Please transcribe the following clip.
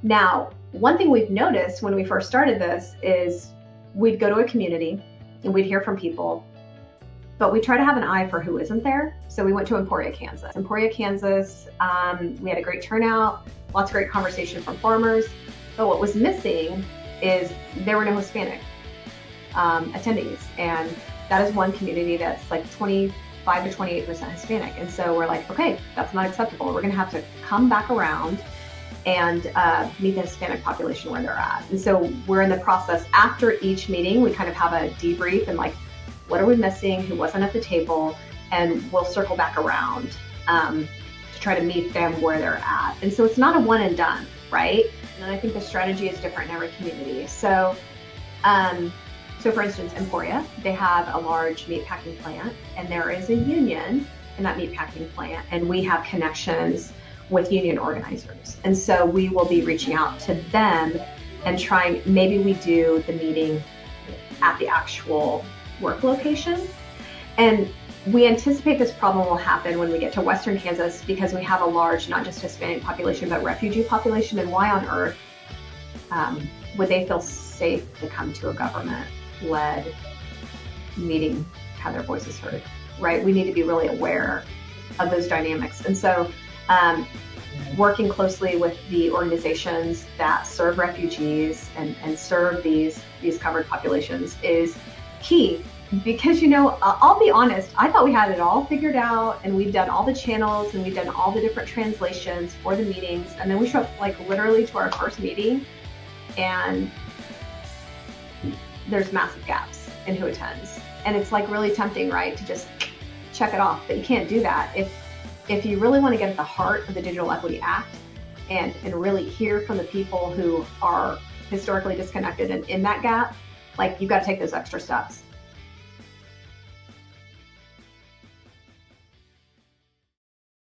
Now, one thing we've noticed when we first started this is we'd go to a community and we'd hear from people, but we try to have an eye for who isn't there. So we went to Emporia, Kansas. We had a great turnout, lots of great conversation from farmers. But what was missing is there were no Hispanic attendees. And that is one community that's like 25 to 28% Hispanic. And so we're like, okay, that's not acceptable. We're going to have to come back around and meet the Hispanic population where they're at. And so we're in the process. After each meeting, we kind of have a debrief and like, what are we missing? Who wasn't at the table? And we'll circle back around to try to meet them where they're at. And so it's not a one and done, right? And I think the strategy is different in every community. So for instance, Emporia, they have a large meat packing plant, and there is a union in that meat packing plant, and we have connections with union organizers. And so we will be reaching out to them and trying, maybe we do the meeting at the actual work location. And we anticipate this problem will happen when we get to Western Kansas because we have a large, not just Hispanic population, but refugee population. And why on earth would they feel safe to come to a government-led meeting to have their voices heard, right? We need to be really aware of those dynamics. And so working closely with the organizations that serve refugees and serve these covered populations is key. Because, you know, I'll be honest, I thought we had it all figured out and we've done all the channels and we've done all the different translations for the meetings. And then we show up like literally to our first meeting and there's massive gaps in who attends. And it's like really tempting, right, to just check it off. But you can't do that. If you really want to get at the heart of the Digital Equity Act and really hear from the people who are historically disconnected and in that gap, like you've got to take those extra steps.